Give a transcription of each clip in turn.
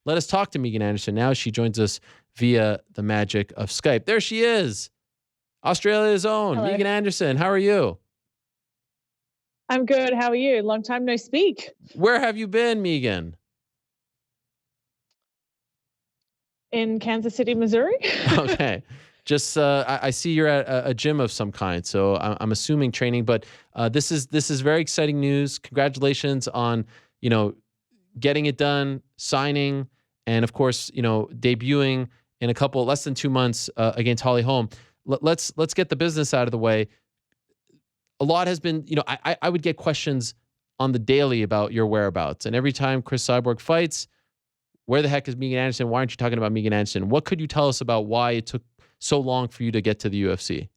let us talk to Megan Anderson now. She joins us via the magic of Skype. There she is, Australia's own Hello. Megan Anderson. How are you? I'm good. How are you? Long time no speak. Where have you been, Megan? In Kansas City, Missouri. Okay. Just I see you're at a gym of some kind, so I'm assuming training. But this is very exciting news. Congratulations on you know getting it done, signing, and of course debuting in a couple less than 2 months against Holly Holm. Let's get the business out of the way. A lot has been I would get questions on the daily about your whereabouts, and every time Chris Cyborg fights, where the heck is Megan Anderson? Why aren't you talking about Megan Anderson? What could you tell us about why it took so long for you to get to the UFC?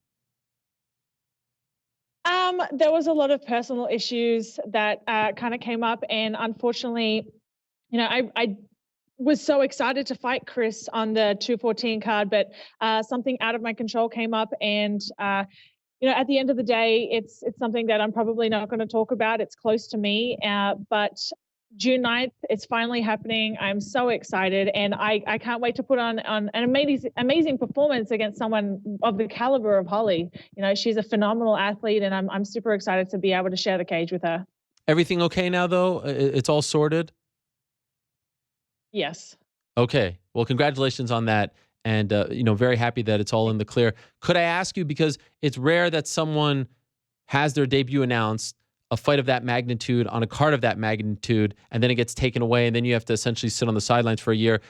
There was a lot of personal issues that kind of came up, and unfortunately, I was so excited to fight Chris on the 214 card, but something out of my control came up, and at the end of the day, it's something that I'm probably not going to talk about. It's close to me, but June 9th, it's finally happening. I'm so excited, and I can't wait to put on an amazing performance against someone of the caliber of Holly. She's a phenomenal athlete, and I'm super excited to be able to share the cage with her. Everything okay now, though? It's all sorted? Yes. Okay. Well, congratulations on that. And, very happy that it's all in the clear. Could I ask you, because it's rare that someone has their debut announced, a fight of that magnitude on a card of that magnitude, and then it gets taken away, and then you have to essentially sit on the sidelines for a year.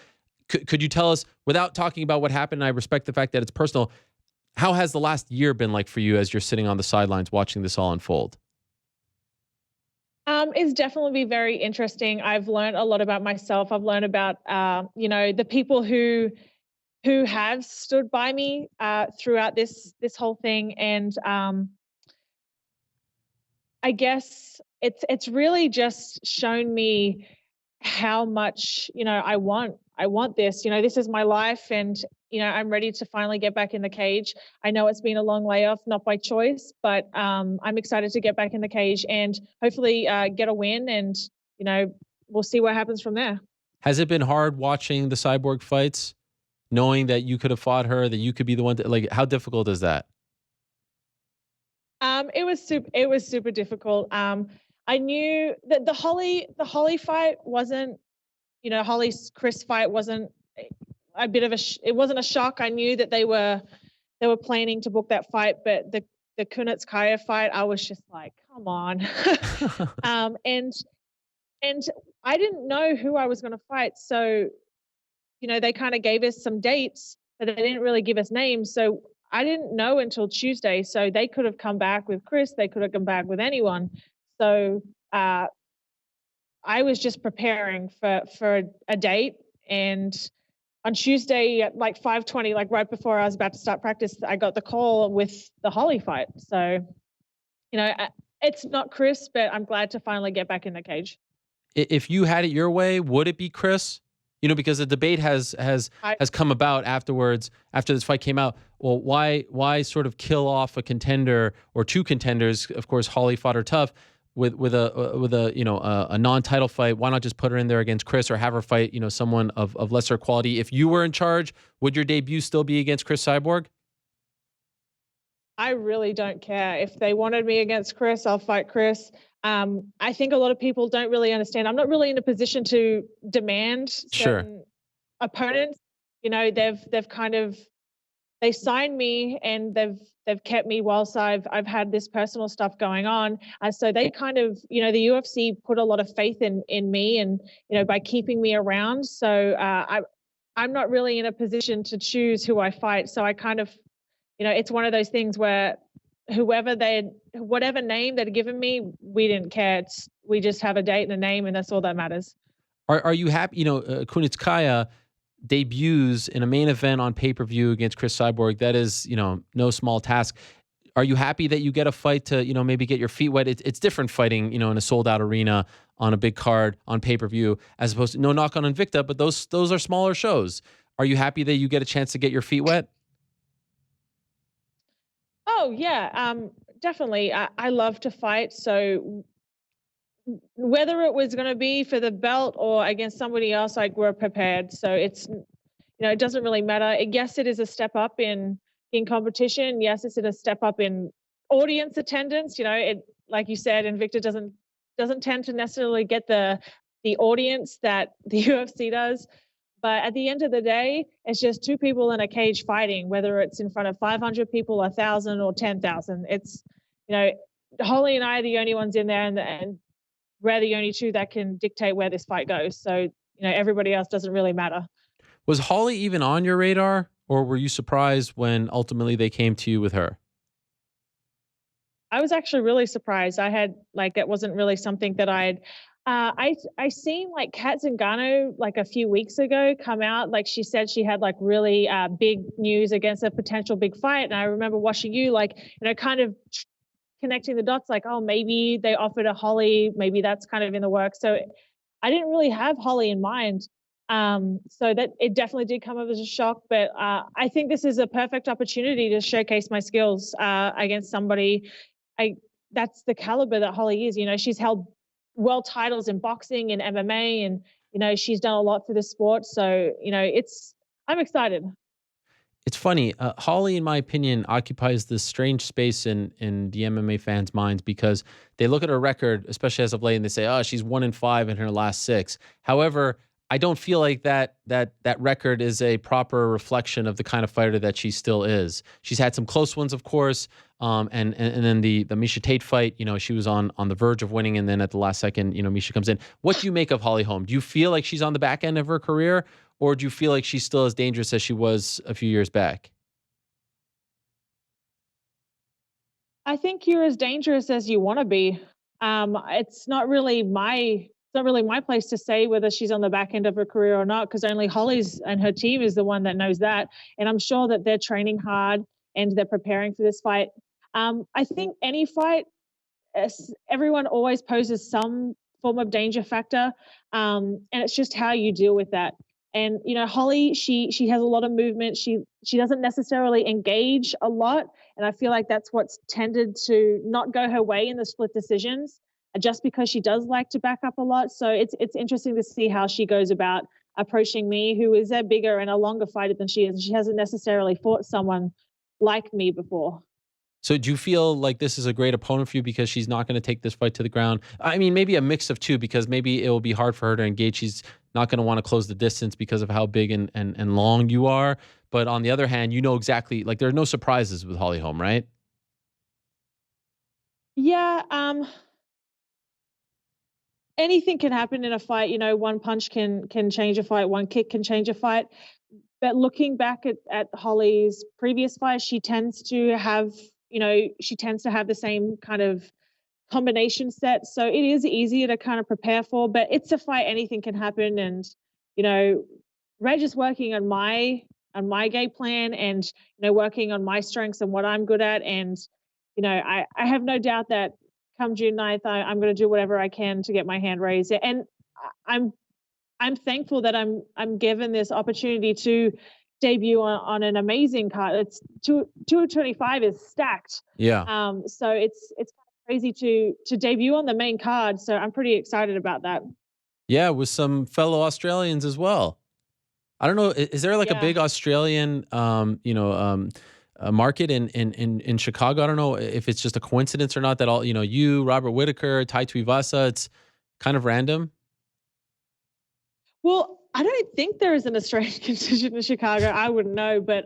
Could you tell us, without talking about what happened, and I respect the fact that it's personal, how has the last year been like for you as you're sitting on the sidelines watching this all unfold? It's definitely be very interesting. I've learned a lot about myself. I've learned about, the people who have stood by me throughout this whole thing, and I guess it's really just shown me how much I want this. This is my life, and I'm ready to finally get back in the cage. I know it's been a long layoff, not by choice, but I'm excited to get back in the cage and hopefully get a win, and we'll see what happens from there. Has it been hard watching the Cyborg fights, knowing that you could have fought her, that you could be the one to, like, how difficult is that? It was super difficult. I knew that the Holly fight wasn't, Holly's Chris fight wasn't a bit of it wasn't a shock. I knew that they were planning to book that fight, but the Kunitz Kaya fight, I was just like, come on. And I didn't know who I was going to fight, so they kind of gave us some dates, but they didn't really give us names. So I didn't know until Tuesday. So they could have come back with Chris. They could have come back with anyone. So uh, I was just preparing for a date, and on Tuesday at like 5:20, like right before I was about to start practice, I got the call with the Holly fight. So it's not Chris, but I'm glad to finally get back in the cage. If you had it your way, would it be Chris? Because the debate I has come about afterwards, after this fight came out. Well, why sort of kill off a contender or two contenders? Of course, Holly fought her tough with a non-title fight. Why not just put her in there against Chris, or have her fight someone of lesser quality? If you were in charge, would your debut still be against Chris Cyborg? I really don't care. If they wanted me against Chris, I'll fight Chris. I think a lot of people don't really understand. I'm not really in a position to demand Sure. certain opponents. They've kind of they signed me, and they've kept me whilst I've had this personal stuff going on. So they kind of, the UFC put a lot of faith in me, and by keeping me around. So I'm not really in a position to choose who I fight. So I kind of, it's one of those things where whatever name they'd given me, we didn't care. We just have a date and a name, and that's all that matters. Are you happy? Kunitskaya debuts in a main event on pay per view against Chris Cyborg. That is, no small task. Are you happy that you get a fight to, maybe get your feet wet? It's different fighting, in a sold out arena on a big card on pay per view, as opposed to, no knock on Invicta, but those are smaller shows. Are you happy that you get a chance to get your feet wet? Oh yeah, definitely. I love to fight. So whether it was going to be for the belt or against somebody else, like we're prepared. So it doesn't really matter. Yes, it is a step up in competition. Yes, it's a step up in audience attendance. It, like you said, Invicta doesn't tend to necessarily get the audience that the UFC does. But at the end of the day, it's just two people in a cage fighting, whether it's in front of 500 people, 1,000, or 10,000. You know, Holly and I are the only ones in there, and we're the only two that can dictate where this fight goes. So, everybody else doesn't really matter. Was Holly even on your radar, or were you surprised when ultimately they came to you with her? I was actually really surprised. I had like it wasn't really something that I seen like Kat Zingano like a few weeks ago come out. Like she said she had like really big news against a potential big fight. And I remember watching you like, kind of connecting the dots like, oh, maybe they offered a Holly, maybe that's kind of in the works. So I didn't really have Holly in mind. So that it definitely did come up as a shock, but I think this is a perfect opportunity to showcase my skills against somebody. I That's the caliber that Holly is. She's held world titles in boxing and MMA, and she's done a lot for the sport. So I'm excited. It's funny. Holly, in my opinion, occupies this strange space in the MMA fans' minds because they look at her record, especially as of late, and they say, "Oh, she's 1-5 in her last six." However, I don't feel like that record is a proper reflection of the kind of fighter that she still is. She's had some close ones, of course, and then the Misha Tate fight. She was on the verge of winning, and then at the last second, Misha comes in. What do you make of Holly Holm? Do you feel like she's on the back end of her career, or do you feel like she's still as dangerous as she was a few years back? I think you're as dangerous as you want to be. It's not really my place to say whether she's on the back end of her career or not, because only Holly's and her team is the one that knows that. And I'm sure that they're training hard and they're preparing for this fight. I think any fight, everyone always poses some form of danger factor, and it's just how you deal with that. And Holly, she has a lot of movement. She doesn't necessarily engage a lot, and I feel like that's what's tended to not go her way in the split decisions, just because she does like to back up a lot. So it's interesting to see how she goes about approaching me, who is a bigger and a longer fighter than she is. She hasn't necessarily fought someone like me before. So do you feel like this is a great opponent for you because she's not going to take this fight to the ground? I mean, maybe a mix of two because maybe it will be hard for her to engage. She's not going to want to close the distance because of how big and long you are. But on the other hand, you know exactly like there are no surprises with Holly Holm, right? Yeah, anything can happen in a fight. One punch can change a fight, one kick can change a fight. But looking back at Holly's previous fight, she tends to have the same kind of combination set. So it is easier to kind of prepare for, but it's a fight, anything can happen. And, you know, Reg is working on my game plan and, working on my strengths and what I'm good at. And, I have no doubt that come June 9th, I'm gonna do whatever I can to get my hand raised. And I'm thankful that I'm given this opportunity to debut on an amazing card. It's 225 is stacked. Yeah. So it's kind of crazy to debut on the main card. So I'm pretty excited about that. Yeah, with some fellow Australians as well. I don't know. Is there like a Yeah. big Australian, market in Chicago? I don't know if it's just a coincidence or not that all you, Robert Whitaker, Tai Tuivasa. It's kind of random. Well, I don't think there is an Australian contingent in Chicago. I wouldn't know, but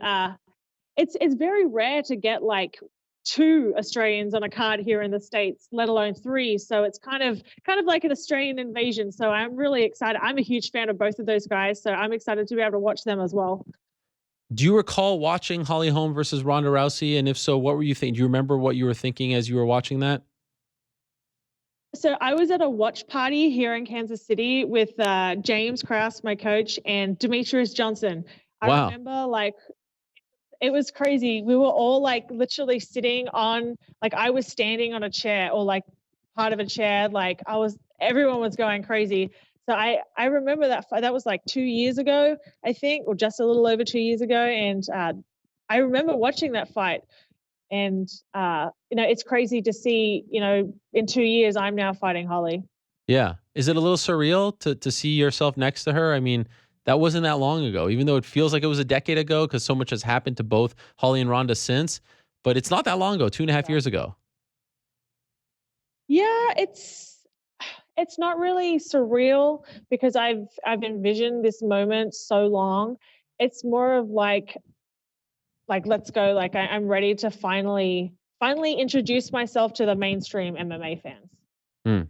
it's very rare to get like two Australians on a card here in the States, let alone three. So it's kind of like an Australian invasion. So I'm really excited. I'm a huge fan of both of those guys. So I'm excited to be able to watch them as well. Do you recall watching Holly Holm versus Ronda Rousey? And if so, what were you thinking? Do you remember what you were thinking as you were watching that? So I was at a watch party here in Kansas City with James Krause, my coach, and Demetrius Johnson. I Wow. remember like it was crazy. We were all like literally sitting on, like I was standing on a chair or like part of a chair. Like everyone was going crazy. So I remember that fight. That was like 2 years ago, I think, or just a little over 2 years ago. And I remember watching that fight. And it's crazy to see, in 2 years I'm now fighting Holly. Yeah. Is it a little surreal to see yourself next to her? I mean, that wasn't that long ago, even though it feels like it was a decade ago because so much has happened to both Holly and Rhonda since. But it's not that long ago, 2.5 years ago. Yeah, it's not really surreal because I've envisioned this moment so long. It's more of like let's go, like I'm ready to finally introduce myself to the mainstream MMA fans. Hmm.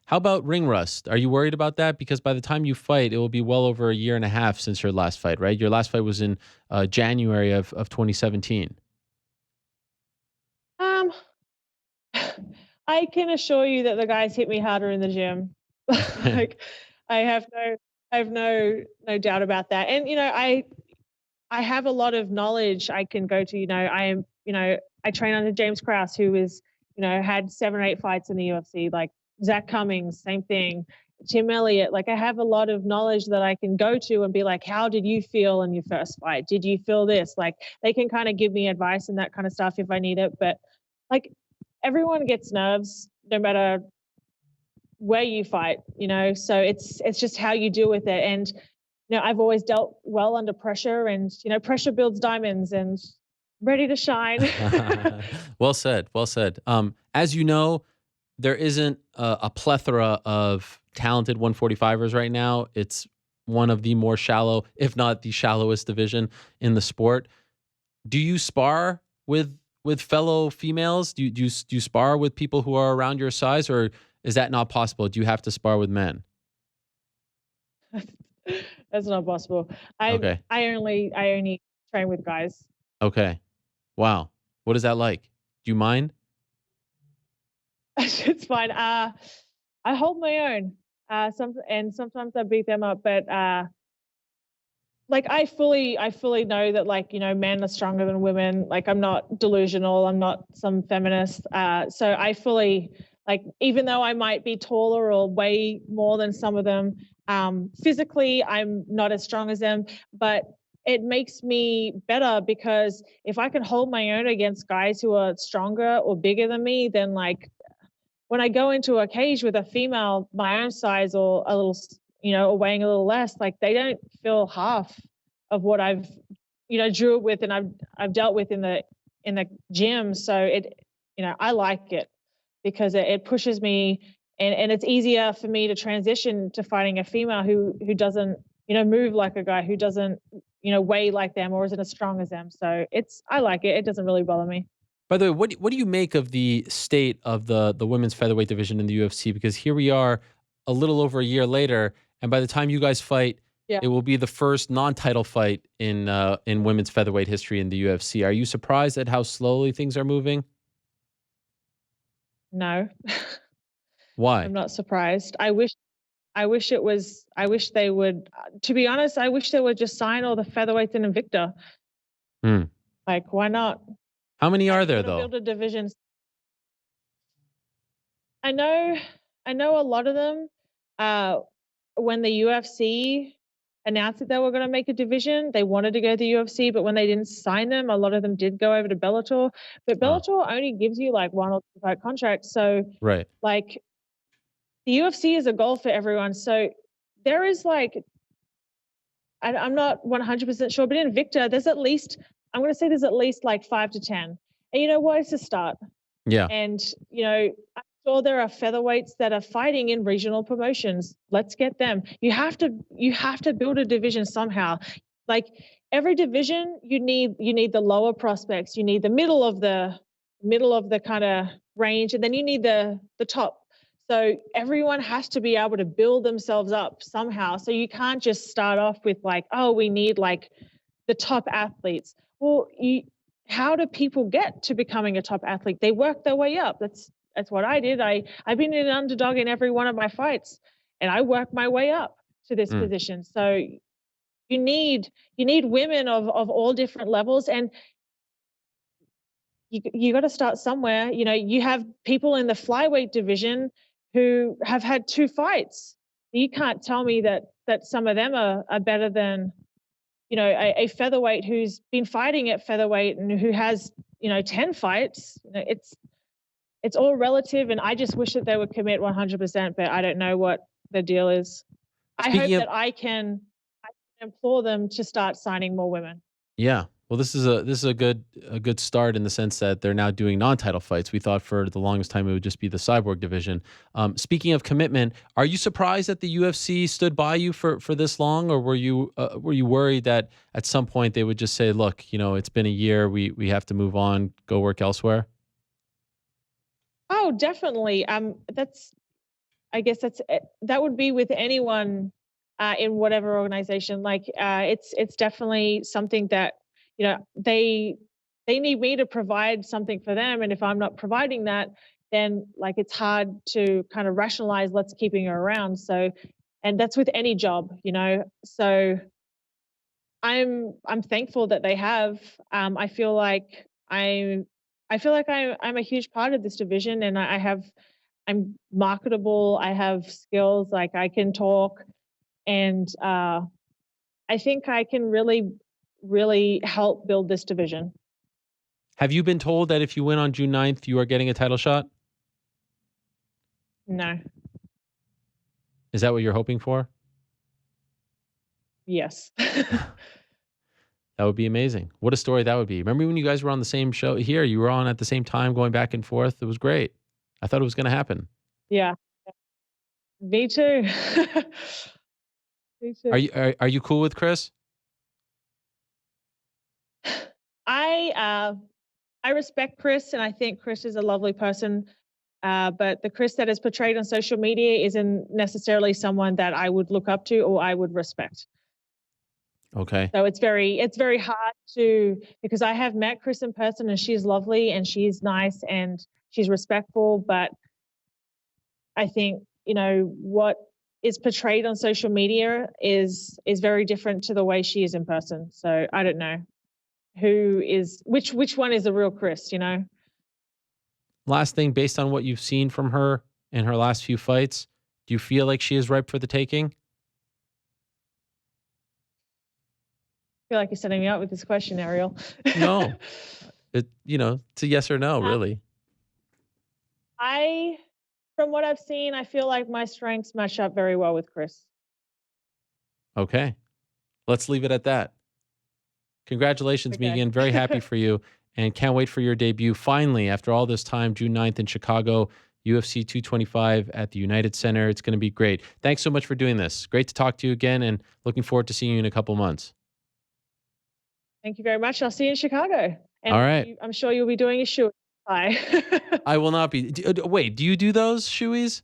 How about ring rust? Are you worried about that? Because by the time you fight, it will be well over a year and a half since your last fight, right? Your last fight was in January of 2017. Um, I can assure you that the guys hit me harder in the gym. Like I have no I have no doubt about that. And I have a lot of knowledge I can go to. I train under James Krause, who is, had 7 or 8 fights in the UFC. Like Zach Cummings, same thing. Tim Elliott. Like I have a lot of knowledge that I can go to and be like, how did you feel in your first fight? Did you feel this? Like they can kind of give me advice and that kind of stuff if I need it. But like everyone gets nerves no matter where you fight, so it's just how you deal with it. And I've always dealt well under pressure, and pressure builds diamonds, and ready to shine. Well said. Well said. As you know, there isn't a plethora of talented 145ers right now. It's one of the more shallow, if not the shallowest division in the sport. Do you spar with fellow females? Do you spar with people who are around your size, or is that not possible? Do you have to spar with men? That's not possible. I Okay. I only train with guys. Okay. Wow. What is that like? Do you mind? It's fine. I hold my own. Sometimes I beat them up, but like I fully know that, like, men are stronger than women. Like I'm not delusional. I'm not some feminist. So I fully, like, even though I might be taller or weigh more than some of them, physically I'm not as strong as them, but it makes me better because if I can hold my own against guys who are stronger or bigger than me, then like when I go into a cage with a female my own size or a little, or weighing a little less, like they don't feel half of what I've, drew with and I've dealt with in the gym. So I like it because it pushes me, and it's easier for me to transition to fighting a female who doesn't, move like a guy, who doesn't, weigh like them or isn't as strong as them. So I like it. It doesn't really bother me. By the way, what do you make of the state of the women's featherweight division in the UFC? Because here we are, a little over a year later, and by the time you guys fight, Yeah. it will be the first non-title fight in women's featherweight history in the UFC. Are you surprised at how slowly things are moving? No. I'm Why? not surprised. I wish they would, to be honest, I wish they would just sign all the featherweights in Invicta. Hmm. Like, why not? How many are If you're there gonna though? build a division, I know, I know a lot of them. Uh, when the UFC announced that they were going to make a division, they wanted to go to the UFC, but when they didn't sign them, a lot of them did go over to Bellator. But Uh, Bellator only gives you like 1 or 2 fight contracts, so right. like the UFC is a goal for everyone. So there is like I'm not 100% sure, but in Victor, there's at least, I'm going to say there's at least like 5 to 10. And you know what? It's a start. Yeah. And, I'm sure there are featherweights that are fighting in regional promotions. Let's get them. You have to build a division somehow. Like every division, you need the lower prospects, you need the middle of the kind of range, and then you need the top. So everyone has to be able to build themselves up somehow. So you can't just start off with like, oh, we need like the top athletes. Well, how do people get to becoming a top athlete? They work their way up. That's what I did. I've been an underdog in every one of my fights, and I worked my way up to this Mm, position. So you need women of all different levels, and you got to start somewhere. You have people in the flyweight division who have had 2 fights. You can't tell me that some of them are better than a featherweight who's been fighting at featherweight and who has 10 fights. It's it's all relative, and I just wish that they would commit 100%, but I don't know what the deal is. I hope Speaking of that I can implore them to start signing more women. Yeah. Well, this is a good start in the sense that they're now doing non-title fights. We thought for the longest time it would just be the Cyborg division. Speaking of commitment, are you surprised that the UFC stood by you for this long, or were you worried that at some point they would just say, "Look, it's been a year. We have to move on. Go work elsewhere." Oh, definitely. That's I guess that would be with anyone in whatever organization. Like, it's definitely something that they need me to provide something for them, and if I'm not providing that, then like it's hard to kind of rationalize let's keeping her around. So, and that's with any job. So I'm thankful that they have. I feel like I'm a huge part of this division, and I'm marketable. I have skills, like I can talk, and I think I can really, really help build this division. Have you been told that if you win on June 9th, you are getting a title shot? No, Is that what you're hoping for? yes. That would be amazing. What a story that would be. Remember when you guys were on the same show here? You were on at the same time, going back and forth. It was great. I thought it was going to happen. Yeah, me too. Me Are too. you cool with Chris? I uh, I respect Chris, and I think Chris is a lovely person. But the Chris that is portrayed on social media isn't necessarily someone that I would look up to or I would respect. Okay. So it's very hard to, because I have met Chris in person and she's lovely and she's nice and she's respectful, but I think, what is portrayed on social media is very different to the way she is in person. So I don't know which one is the real Chris? Last thing, based on what you've seen from her in her last few fights, do you feel like she is ripe for the taking? I feel like you're setting me up with this question, Ariel. No. It's a yes or no, Um, really. I From what I've seen, I feel like my strengths match up very well with Chris. Okay. Let's leave it at that. Congratulations, Okay. Megan. Very happy for you and can't wait for your debut. Finally, after all this time, June 9th in Chicago, UFC 225 at the United Center. It's going to be great. Thanks so much for doing this. Great to talk to you again and looking forward to seeing you in a couple months. Thank you very much. I'll see you in Chicago. All And right. I'm sure you'll be doing a shoot. Bye. I will not be. Wait, do you do those shoeies?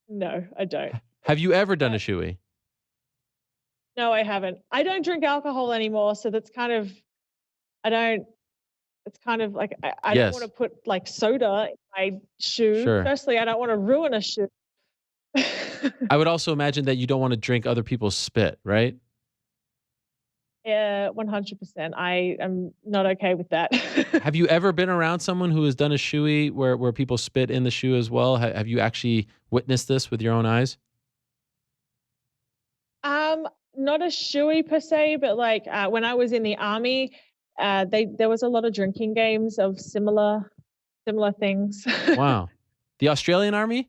No, I don't. Have you ever done a Uh, shoey? no, I haven't. I don't drink alcohol anymore, so that's kind of I don't it's kind of like I don't want Yes. to put like soda in my shoe. Sure. Firstly, I don't want to ruin a shoe. I would also imagine that you don't want to drink other people's spit, right? Yeah, 100%. I am not okay with that. Have you ever been around someone who has done a shoey where people spit in the shoe as well? Have you actually witnessed this with your own eyes? Not a shoey per se, but like when I was in the army, there was a lot of drinking games of similar things. Wow. The Australian Army?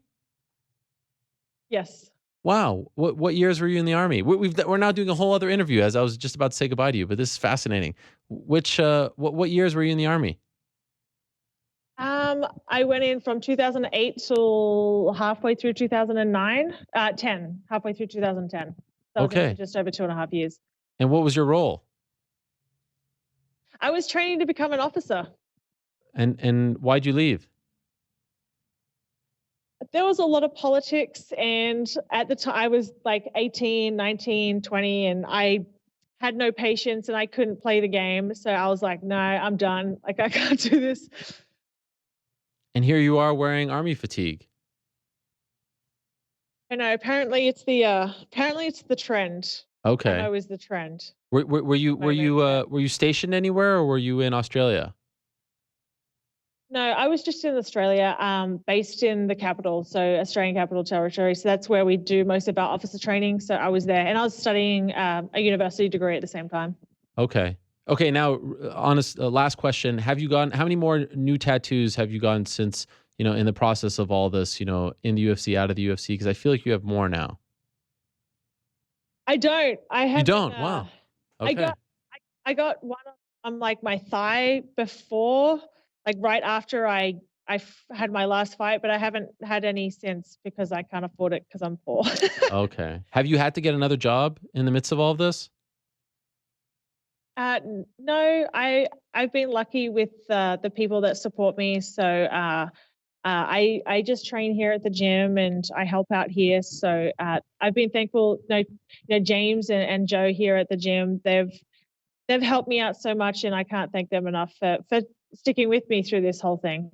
Yes. Wow. What years were you in the Army? We're now doing a whole other interview as I was just about to say goodbye to you, but this is fascinating. What years were you in the Army? I went in from 2008 till halfway through 2009, 10, halfway through 2010. So I was in for Okay. just over 2.5 years. And what was your role? I was training to become an officer. And why'd you leave? There was a lot of politics, and at the time I was like 18, 19, 20, and I had no patience and I couldn't play the game. So I was like, no, I'm done. Like I can't do this. And here you are wearing Army fatigue. I know. Apparently it's the trend. Okay. Camo is the trend Were at you the moment. But were you stationed anywhere or were you in Australia? no, I was just in Australia, based in the capital, so Australian Capital Territory. So that's where we do most of our officer training. So I was there, and I was studying a university degree at the same time. Okay. Okay, now, honest, last question: have you gotten how many more new tattoos have you gotten since in the process of all this? In the UFC, out of the UFC, because I feel like you have more now. I don't. I You haven't. don't? Wow. I Okay. got I got one on like my thigh before, like right after had my last fight, but I haven't had any since because I can't afford it because I'm poor. Okay. Have you had to get another job in the midst of all of this? No, I've been lucky with the people that support me. So I just train here at the gym and I help out here. So I've been thankful. James and Joe here at the gym, they've helped me out so much, and I can't thank them enough for sticking with me through this whole thing.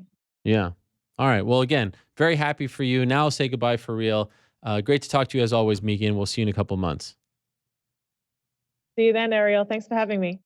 Yeah. All right. Well, again, very happy for you. Now I'll say goodbye for real. Great to talk to you as always, Megan. We'll see you in a couple months. See you then, Ariel. Thanks for having me.